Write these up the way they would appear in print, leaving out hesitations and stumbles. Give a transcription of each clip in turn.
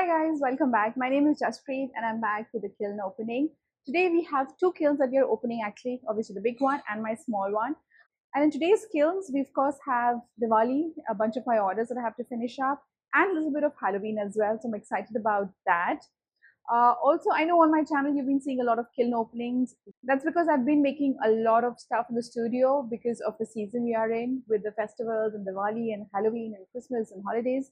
Hi guys, welcome back. My name is Jaspreet and I'm back with the kiln opening. Today we have two kilns that we are opening actually, obviously the big one and my small one. And in today's kilns, we of course have Diwali, a bunch of my orders that I have to finish up, and a little bit of Halloween as well. So I'm excited about that. Also, I know on my channel you've been seeing a lot of kiln openings. That's because I've been making a lot of stuff in the studio because of the season we are in with the festivals and Diwali and Halloween and Christmas and holidays.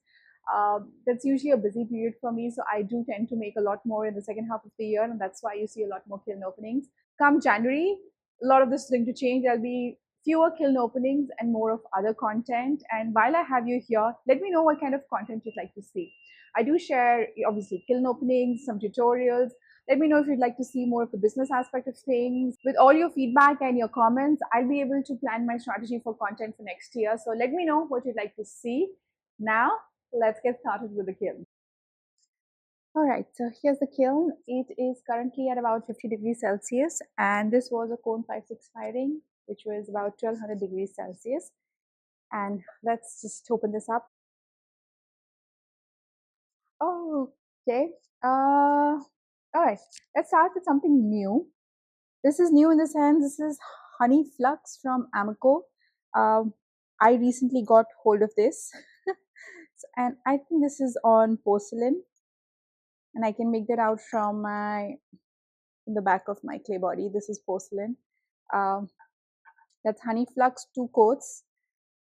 That's usually a busy period for me, so I do tend to make a lot more in the second half of the year, and that's why you see a lot more kiln openings. Come January, a lot of this is going to change. There'll be fewer kiln openings and more of other content. And while I have you here, let me know what kind of content you'd like to see. I do share obviously kiln openings, some tutorials. Let me know if you'd like to see more of the business aspect of things. With all your feedback and your comments, I'll be able to plan my strategy for content for next year. So let me know what you'd like to see. Now, let's get started with the kiln. All right, so here's the kiln. It is currently at about 50 degrees Celsius, and this was a cone 5-6 firing, which was about 1200 degrees Celsius. And let's just open this up. Oh, okay. All right, let's start with something new. This is new in the sense this is honey flux from Amoco. I recently got hold of this, and I think this is on porcelain, and I can make that out from the back of my clay body. This is porcelain. Um, that's honey flux, 2 coats.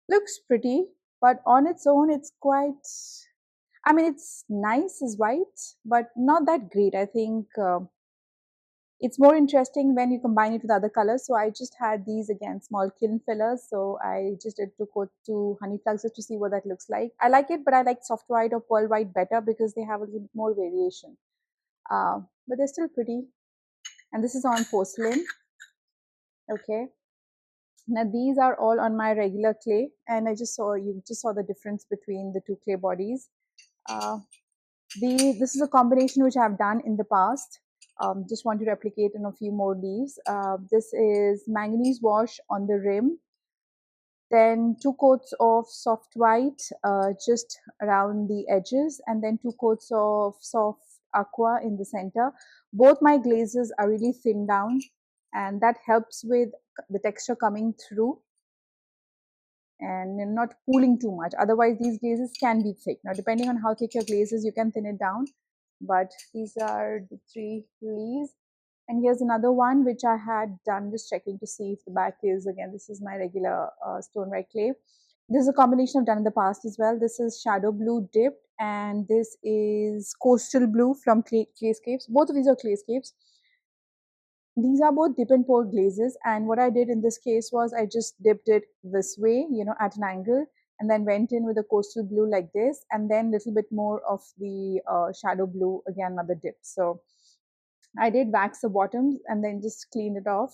Looks pretty, but on its own, it's quite. I mean, it's nice as white, but not that great. I think it's more interesting when you combine it with other colors. So I just had these again, small kiln fillers. So I just did 2 honey flux just to see what that looks like. I like it, but I like soft white or pearl white better because they have a little bit more variation. But they're still pretty. And this is on porcelain. Okay. Now these are all on my regular clay, and you just saw the difference between the two clay bodies. Uh, this is a combination which I've done in the past. Just want to replicate in a few more leaves. This is manganese wash on the rim, then 2 coats of soft white just around the edges, and then 2 coats of soft aqua in the center. Both my glazes are really thin down, and that helps with the texture coming through and not pooling too much. Otherwise, these glazes can be thick. Now, depending on how thick your glaze is, you can thin it down. But these are the 3 leaves. And here's another one which I had done, just checking to see if the back is, again, this is my regular stoneware clay. This is a combination I've done in the past as well. This is shadow blue dipped, and this is coastal blue from Clayscapes. Both of these are Clayscapes. These are both dip and pour glazes, and what I did in this case was I just dipped it this way, at an angle, and then went in with a coastal blue like this, and then a little bit more of the shadow blue, again another dip. So I did wax the bottoms and then just cleaned it off,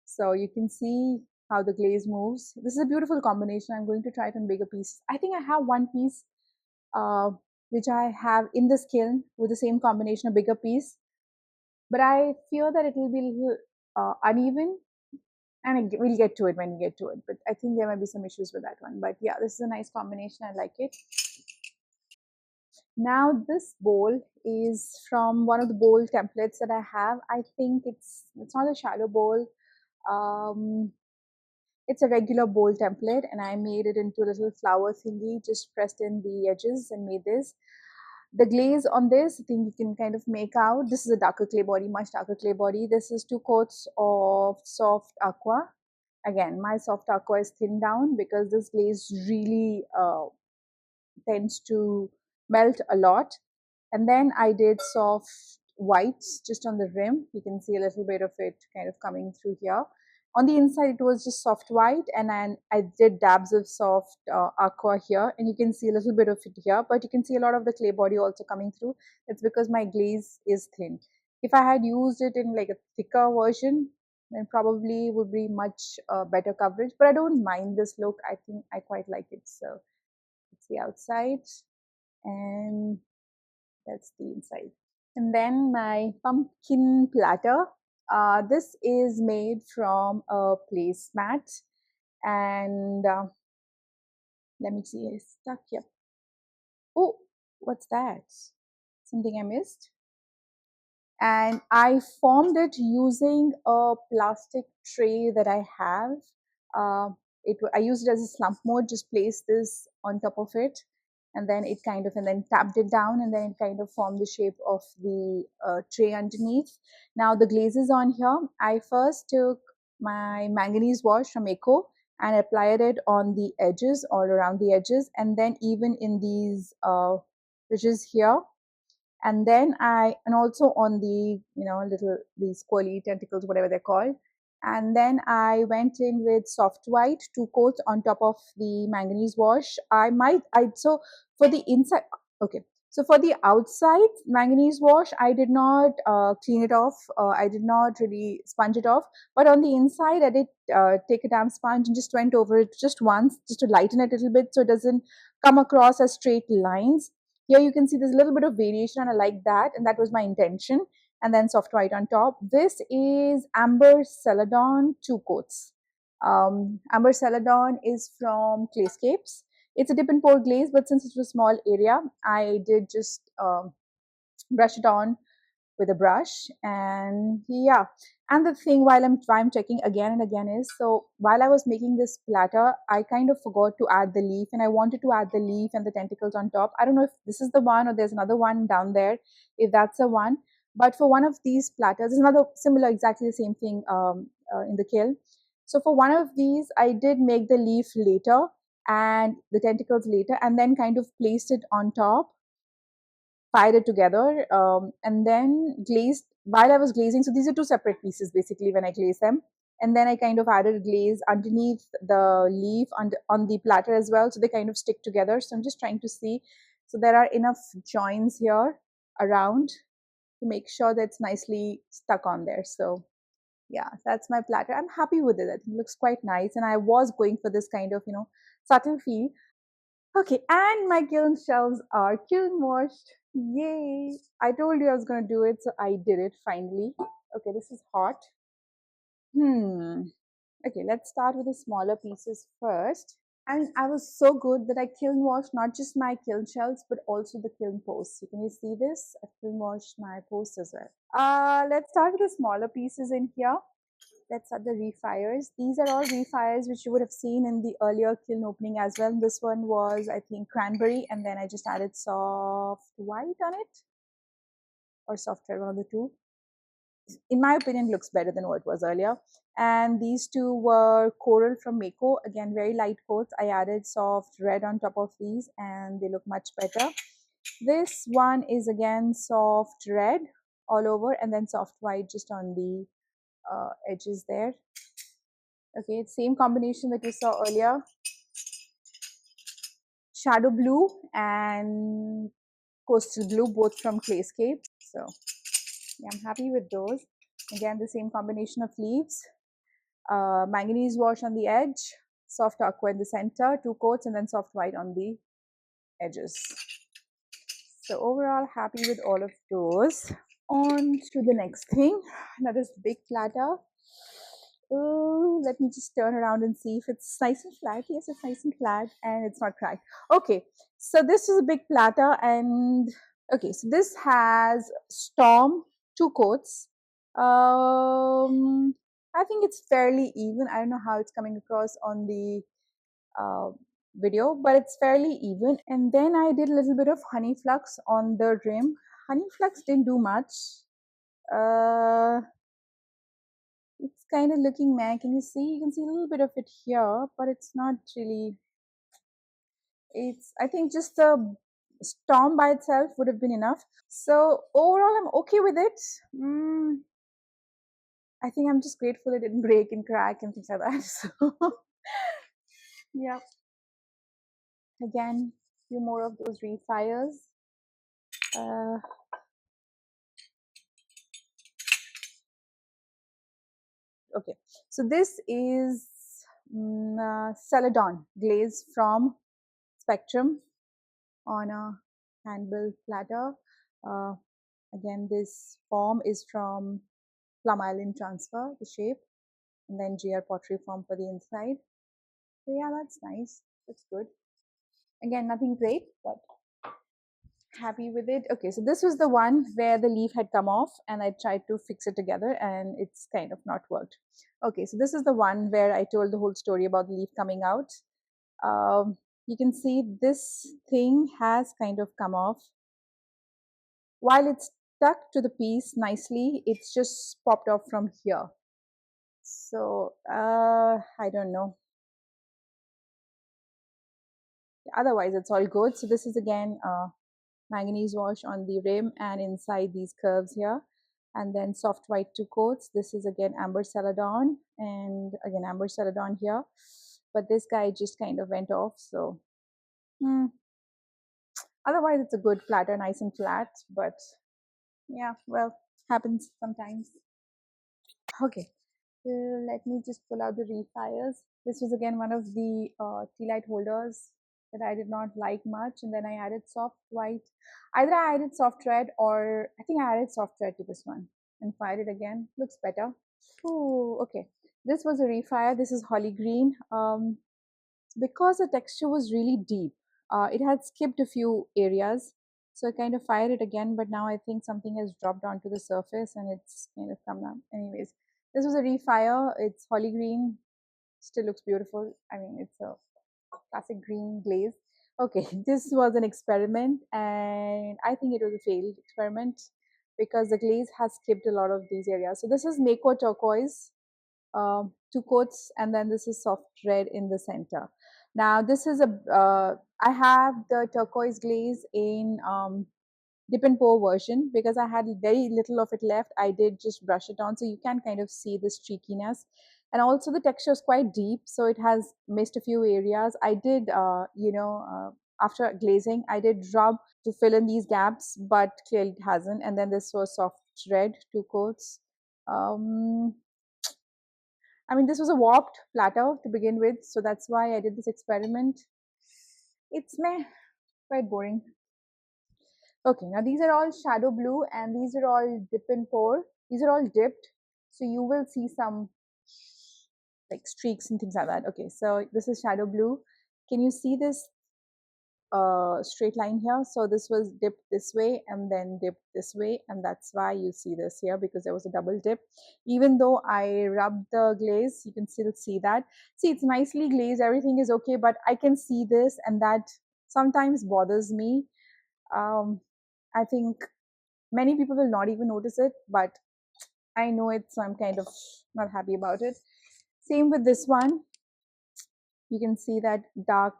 so you can see how the glaze moves. This is a beautiful combination. I'm going to try it on bigger pieces. I think I have one piece which I have in the kiln with the same combination, a bigger piece, but I fear that it will be a little uneven, and we'll get to it when we get to it. But I think there might be some issues with that one. But yeah, this is a nice combination. I like it. Now this bowl is from one of the bowl templates that I have. I think it's not a shallow bowl. Um, it's a regular bowl template, and I made it into a little flower thingy, just pressed in the edges and made this. The glaze on this, I think you can kind of make out. This is a darker clay body, much darker clay body. This is 2 coats of soft aqua. Again, my soft aqua is thinned down because this glaze really tends to melt a lot. And then I did soft whites just on the rim. You can see a little bit of it kind of coming through here. On the inside, it was just soft white, and then I did dabs of soft aqua here, and you can see a little bit of it here, but you can see a lot of the clay body also coming through. It's because my glaze is thin. If I had used it in like a thicker version, then probably would be much better coverage, but I don't mind this look. I think I quite like it. So it's the outside, and that's the inside. And then my pumpkin platter. This is made from a placemat, and let me see, it's stuck here. Oh, what's that? It's something I missed. And I formed it using a plastic tray that I have. Uh, I used it as a slump mode, just placed this on top of it, and then it kind of, and then tapped it down, and then it kind of formed the shape of the tray underneath. Now the glaze is on here. I first took my manganese wash from Eco and applied it on the edges, all around the edges, and then even in these ridges here, and then and also on the, little, these squirrely tentacles, whatever they're called. And then I went in with soft white, two coats on top of the manganese wash. So for the inside, okay, so for the outside manganese wash, I did not clean it off. I did not really sponge it off, but on the inside I did take a damp sponge and just went over it just once, just to lighten it a little bit so it doesn't come across as straight lines. Here you can see there's a little bit of variation, and I like that, and that was my intention. And then soft white on top. This is Amber Celadon, two coats. Amber Celadon is from Clayscapes. It's a dip and pour glaze, but since it's a small area, I did just brush it on with a brush. And yeah, and the thing, why I'm checking again and again, is, so while I was making this platter, I kind of forgot to add the leaf, and I wanted to add the leaf and the tentacles on top. I don't know if this is the one or there's another one down there, if that's the one. But for one of these platters, there's another similar, exactly the same thing in the kiln. So for one of these, I did make the leaf later and the tentacles later, and then kind of placed it on top, fired it together, and then glazed while I was glazing. So these are two separate pieces basically when I glaze them. And then I kind of added glaze underneath the leaf on the platter as well. So they kind of stick together. So I'm just trying to see. So there are enough joins here around to make sure that it's nicely stuck on there. So yeah, that's my platter. I'm happy with it. I think it looks quite nice. And I was going for this kind of, subtle feel. Okay, and my kiln shelves are kiln washed. Yay! I told you I was going to do it, so I did it finally. Okay, this is hot. Okay, let's start with the smaller pieces first. And I was so good that I kiln washed not just my kiln shelves, but also the kiln posts. So can you see this? I kiln washed my posts as well. Let's start with the smaller pieces in here. Let's add the refires. These are all refires which you would have seen in the earlier kiln opening as well. This one was, I think, cranberry, and then I just added soft white on it, or soft red, one of the two. In my opinion, looks better than what it was earlier. And these two were coral from Mako. Again, very light coats. I added soft red on top of these, and they look much better. This one is again soft red all over, and then soft white just on the edges there. Okay, same combination that you saw earlier. Shadow blue and coastal blue, both from Clayscape. So yeah, I'm happy with those. Again, the same combination of leaves. Manganese wash on the edge, soft aqua in the center, two coats, and then soft white on the edges. So overall, happy with all of those. On to the next thing. Now this big platter. Oh, let me just turn around and see if it's nice and flat. Yes, it's nice and flat and it's not cracked. Okay, so this is a big platter, and okay, so this has Storm, two coats. I think it's fairly even. I don't know how it's coming across on the uh, video, but it's fairly even. And then I did a little bit of honey flux on the rim. Honey flux didn't do much. Uh, it's kind of looking meh. Can you see? You can see a little bit of it here, but it's not really. I think just the storm by itself would have been enough. So overall, I'm okay with it. I think I'm just grateful it didn't break and crack and things like that. So yeah, again, a few more of those refires. Uh, okay, so this is Celadon glaze from Spectrum on a hand built platter. Uh, again, this form is from Plum Island Transfer, the shape, and then GR Pottery form for the inside. So yeah, that's nice. That's good. Again, nothing great, but Happy with it. Okay, so this was the one where the leaf had come off and I tried to fix it together and it's kind of not worked. Okay, so this is the one where I told the whole story about the leaf coming out. um, you can see this thing has kind of come off. While it's stuck to the piece nicely, it's just popped off from here. So I don't know. Otherwise, it's all good. So this is again manganese wash on the rim and inside these curves here. And then soft white two coats. This is again amber celadon and again amber celadon here. But this guy just kind of went off. So otherwise, it's a good platter, nice and flat. But yeah, well, happens sometimes. Okay, let me just pull out the refires. This was again one of the tea light holders that I did not like much, and then I added soft white. Either I added soft red or I think I added soft red to this one and fired it again. Looks better. Ooh, okay. This was a refire. This is holly green. Because the texture was really deep, it had skipped a few areas. So I kind of fired it again, but now I think something has dropped onto the surface and it's kind of come up. Anyways, this was a refire. It's holly green, still looks beautiful. I mean, it's a classic green glaze. Okay, this was an experiment and I think it was a failed experiment because the glaze has skipped a lot of these areas. So this is Mako turquoise, two coats, and then this is soft red in the center. Now this is I have the turquoise glaze in dip and pour version because I had very little of it left. I did just brush it on, so you can kind of see the streakiness, and also the texture is quite deep, so it has missed a few areas. I did, after glazing, I did rub to fill in these gaps, but clearly it hasn't. And then this was soft red, two coats. Um, I mean, this was a warped platter to begin with, so that's why I did this experiment. It's meh, quite boring. Okay, now these are all shadow blue and these are all dip and pour. These are all dipped, so you will see some like streaks and things like that. Okay, so this is shadow blue. Can you see this straight line here? So this was dipped this way and then dipped this way, and that's why you see this here because there was a double dip. Even though I rubbed the glaze, you can still see that. See, it's nicely glazed, everything is okay, but I can see this and that sometimes bothers me. I think many people will not even notice it, but I know it, so I'm kind of not happy about it. Same with this one. You can see that dark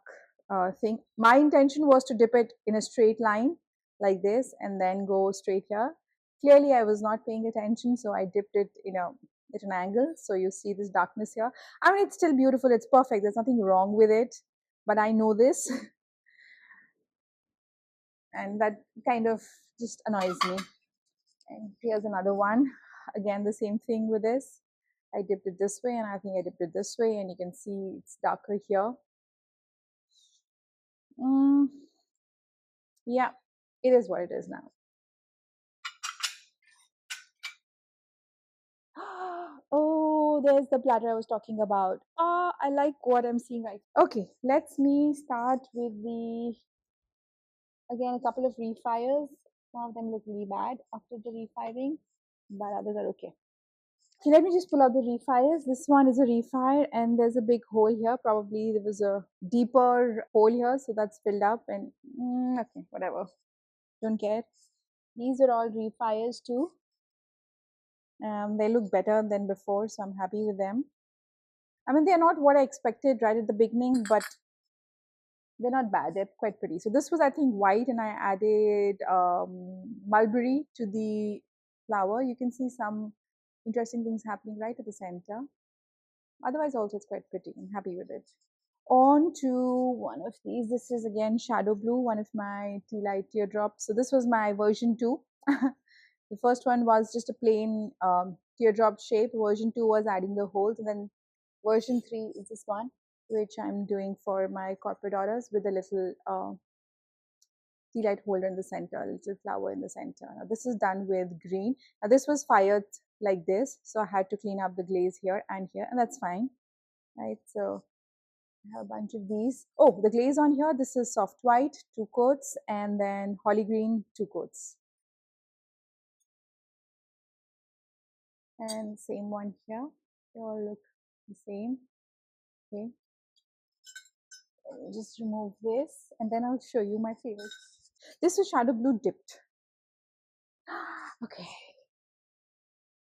thing. My intention was to dip it in a straight line like this and then go straight here. Clearly, I was not paying attention, so I dipped it, at an angle. So you see this darkness here. I mean, it's still beautiful. It's perfect. There's nothing wrong with it, but I know this, and that kind of just annoys me. And here's another one. Again, the same thing with this. I dipped it this way, and I think I dipped it this way, and you can see it's darker here. Mm, yeah, it is what it is now. Oh, there's the platter I was talking about. I like what I'm seeing right. Okay, let's me start with the again a couple of refires. Some of them look really bad after the refiring, but others are okay. Okay, let me just pull out the refires. This one is a refire and there's a big hole here. Probably there was a deeper hole here, so that's filled up and okay, whatever. Don't care. These are all refires too. They look better than before, so I'm happy with them. I mean, they're not what I expected right at the beginning, but they're not bad. They're quite pretty. So this was, I think, white, and I added mulberry to the flower. You can see some interesting things happening right at the center. Otherwise, also it's quite pretty. I'm happy with it. On to one of these. This is again shadow blue, one of my tea light teardrops. So this was my version 2. The first one was just a plain teardrop shape. Version 2 was adding the holes, and then version 3 is this one, which I'm doing for my corporate orders with a little tea light holder in the center, a little flower in the center. Now this is done with green. Now this was fired like this, so I had to clean up the glaze here and here, and that's fine, right? So I have a bunch of these. Oh, the glaze on here, this is soft white, 2 coats, and then holly green, 2 coats. And same one here. They all look the same. Okay. Let me just remove this and then I'll show you my favorites. This is shadow blue dipped. Okay.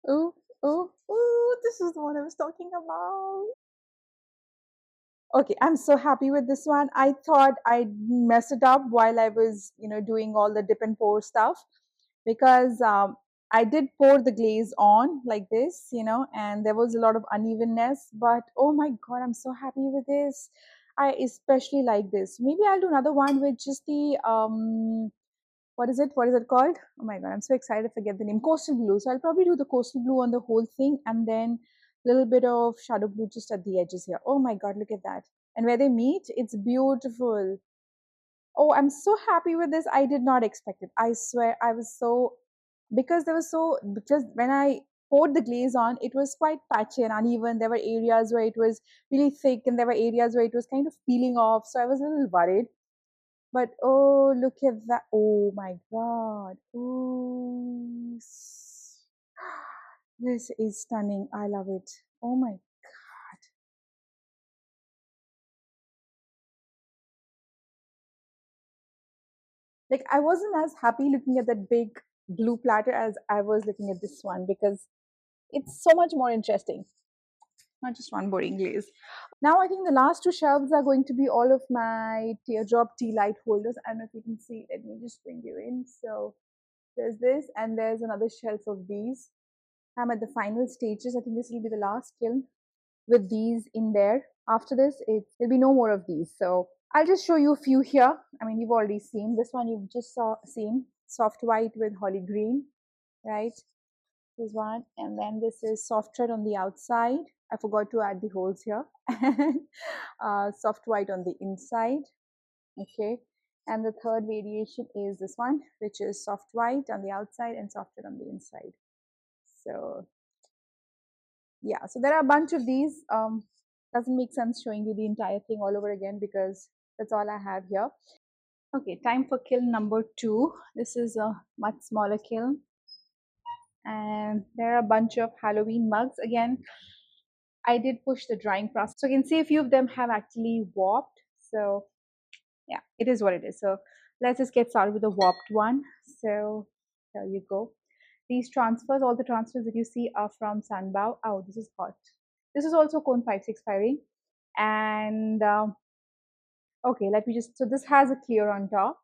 Oh, oh, this is the one I was talking about. Okay, I'm so happy with this one. I thought I'd mess it up while I was, doing all the dip and pour stuff because I did pour the glaze on like this, and there was a lot of unevenness. But oh my God, I'm so happy with this. I especially like this. Maybe I'll do another one with just the what is it? What is it called? Oh my God, I'm so excited to forget the name. Coastal blue. So I'll probably do the coastal blue on the whole thing and then a little bit of shadow blue just at the edges here. Oh my God, look at that. And where they meet, it's beautiful. Oh, I'm so happy with this. I did not expect it. I swear I was so, because when I poured the glaze on, it was quite patchy and uneven. There were areas where it was really thick and there were areas where it was kind of peeling off. So I was a little worried. But oh, look at that. Oh my God. Ooh. This is stunning. I love it. Oh my God. Like, I wasn't as happy looking at that big blue platter as I was looking at this one because it's so much more interesting. Not just one boarding glaze. Now I think the last two shelves are going to be all of my teardrop tea light holders. I don't know if you can see. Let me just bring you in. So there's this, and there's another shelf of these. I'm at the final stages. I think this will be the last kiln with these in there. After this, there'll be no more of these. So I'll just show you a few here. I mean, you've already seen this one. You've just seen soft white with holly green, right? This one, and then this is soft red on the outside. I forgot to add the holes here. Soft white on the inside. Okay. And the third variation is this one, which is soft white on the outside and soft red on the inside. So yeah, so there are a bunch of these. Doesn't make sense showing you the entire thing all over again because that's all I have here. Okay, time for kiln number 2. This is a much smaller kiln, and there are a bunch of Halloween mugs. Again, I did push the drying process, so you can see a few of them have actually warped. So yeah, it is what it is. So let's just get started with the warped one. So there you go. These transfers, all the transfers that you see are from Sunbow. Oh, this is hot. This is also cone 565 and okay, let me just, so this has a clear on top,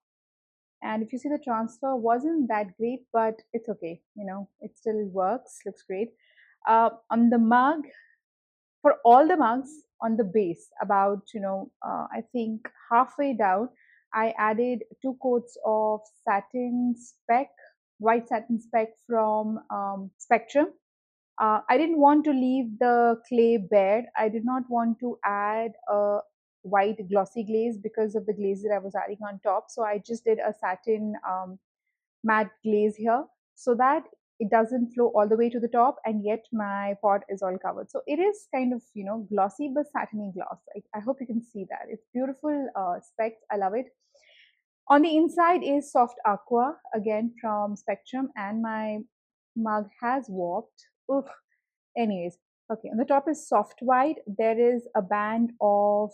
and if you see the transfer wasn't that great, but it's okay, it still works, looks great. On the mug, for all the mugs on the base, about I think halfway down, I added 2 coats of satin speck, white satin speck from Spectrum. I didn't want to leave the clay bare. I did not want to add a white glossy glaze because of the glaze that I was adding on top. So I just did a satin matte glaze here so that it doesn't flow all the way to the top and yet my pot is all covered. So it is kind of, glossy but satiny gloss. I hope you can see that. It's beautiful specs. I love it. On the inside is soft aqua, again from Spectrum, and my mug has warped. Oof. Anyways, okay, on the top is soft white. There is a band of,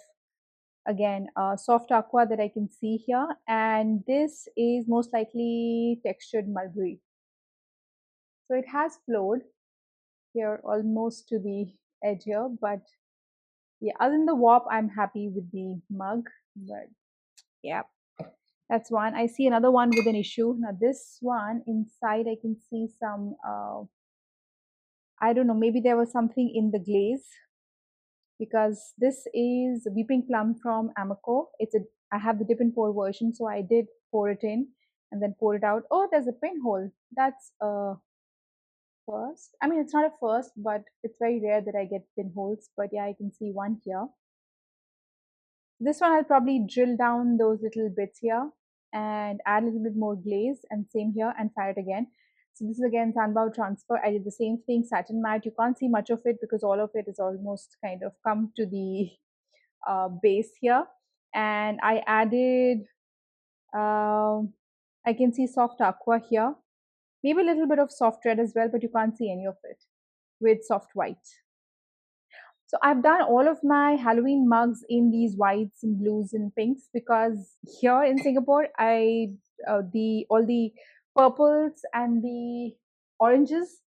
again, soft aqua that I can see here, and this is most likely textured mulberry. So it has flowed here almost to the edge here, but yeah, other than the warp, I'm happy with the mug. But yeah, that's one. I see another one with an issue. Now this one inside, I can see some. I don't know. Maybe there was something in the glaze because this is Weeping Plum from Amaco. I have the dip and pour version, so I did pour it in and then pour it out. Oh, there's a pinhole. That's a first. I mean, it's not a first, but it's very rare that I get pinholes. But yeah, I can see one here. This one I'll probably drill down those little bits here and add a little bit more glaze, and same here, and fire it again. So this is again Sanbao transfer. I did the same thing, satin matte. You can't see much of it because all of it is almost kind of come to the base here, and I added, um, I can see soft aqua here, maybe a little bit of soft red as well, but you can't see any of it with soft white. So I've done all of my Halloween mugs in these whites and blues and pinks because here in Singapore, I the all the purples and the oranges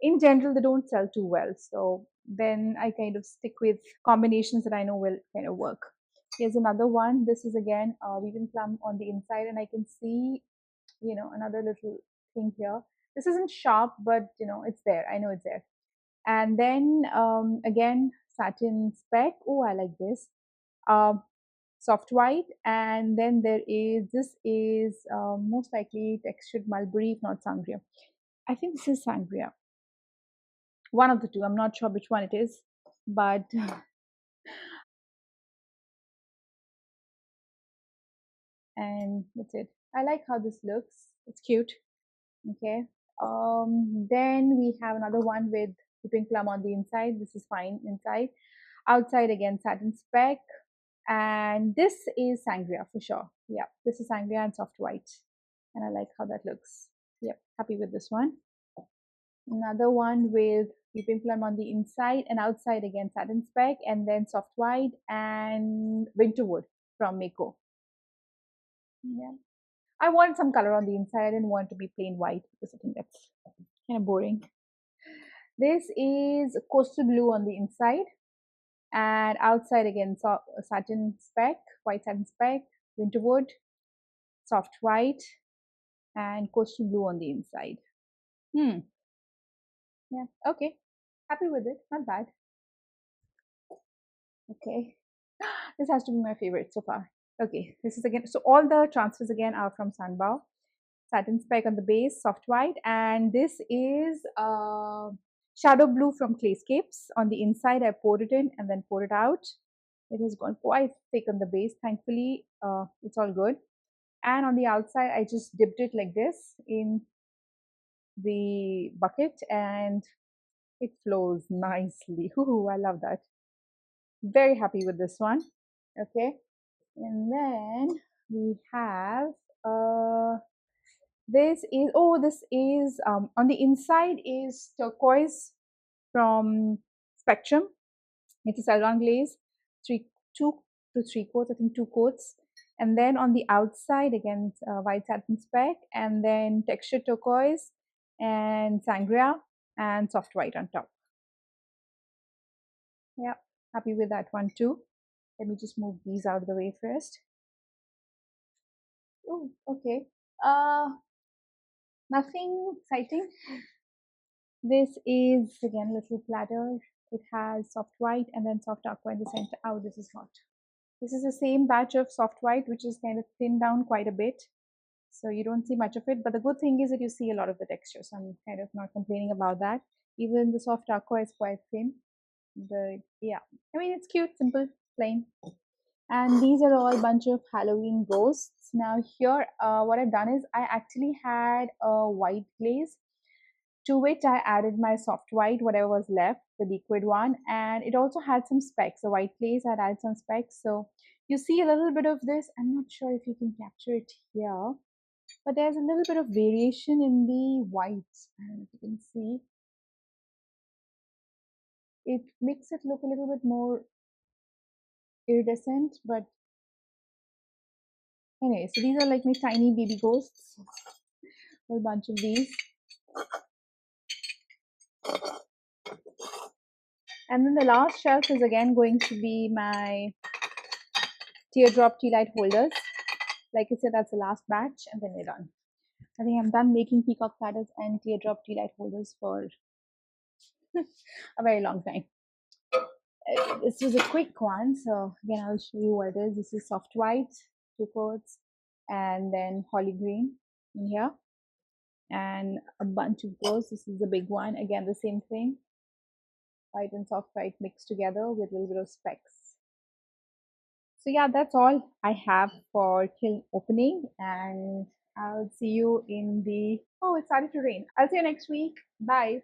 in general they don't sell too well. So then I kind of stick with combinations that I know will kind of work. Here's another one. This is again weaving plum on the inside, and I can see another little thing here. This isn't sharp, but it's there. I know it's there. And then again satin speck. Oh, I like this. um, Soft white. And then this is most likely textured mulberry, if not sangria. I think this is sangria, one of the two. I'm not sure which one it is, but and that's it. I like how this looks. It's cute. Okay. Then we have another one with whipping plum on the inside. This is fine inside. Outside again satin speck. And this is sangria for sure. Yeah, this is sangria and soft white. And I like how that looks. Yep, happy with this one. Another one with whipping plum on the inside, and outside again satin speck, and then soft white and winterwood from Mako. Yeah. I wanted some color on the inside. I didn't want it to be plain white because I think that's kind of boring. This is coastal blue on the inside, and outside again satin speck, white satin speck, winterwood, soft white, and coastal blue on the inside. Hmm. Yeah. Okay. Happy with it. Not bad. Okay. This has to be my favorite so far. Okay. This is again. So all the transfers again are from Sunbow. Satin spike on the base, soft white, and this is shadow blue from Clayscapes. On the inside, I poured it in and then poured it out. It has gone quite thick on the base. Thankfully, it's all good. And on the outside, I just dipped it like this in the bucket, and it flows nicely. Ooh, I love that. Very happy with this one. Okay. And then we have this is on the inside is turquoise from Spectrum. It's a Salon glaze, two to three coats, I think two coats. And then on the outside, again, white satin speck, and then texture turquoise and sangria and soft white on top. Yeah, happy with that one too. Let me just move these out of the way first. Oh, okay. Uh, Nothing exciting. This is again a little platter. It has soft white and then soft aqua in the center. Oh, this is hot. This is the same batch of soft white, which is kind of thinned down quite a bit. So you don't see much of it. But the good thing is that you see a lot of the texture. So I'm kind of not complaining about that. Even the soft aqua is quite thin. But yeah, I mean, it's cute, simple, plain. And these are all a bunch of Halloween ghosts. Now here, what I've done is I actually had a white glaze to which I added my soft white, whatever was left, the liquid one, and it also had some specks. The white glaze had added some specks. So you see a little bit of this. I'm not sure if you can capture it here, but there's a little bit of variation in the whites. I don't know if you can see. It makes it look a little bit more iridescent, but anyway, so these are like my tiny baby ghosts. A whole bunch of these. And then the last shelf is again going to be my teardrop tea light holders. Like I said, that's the last batch, and then we're done. I think I'm done making peacock platters and teardrop tea light holders for a very long time. This was a quick one, so again, I'll show you what it is. This is soft white, two coats, and then holly green in here, and a bunch of those. This is the big one. Again, the same thing, white and soft white mixed together with a little bit of specks. So yeah, that's all I have for Kiln opening, and I'll see you in the. Oh, it started to rain. I'll see you next week. Bye.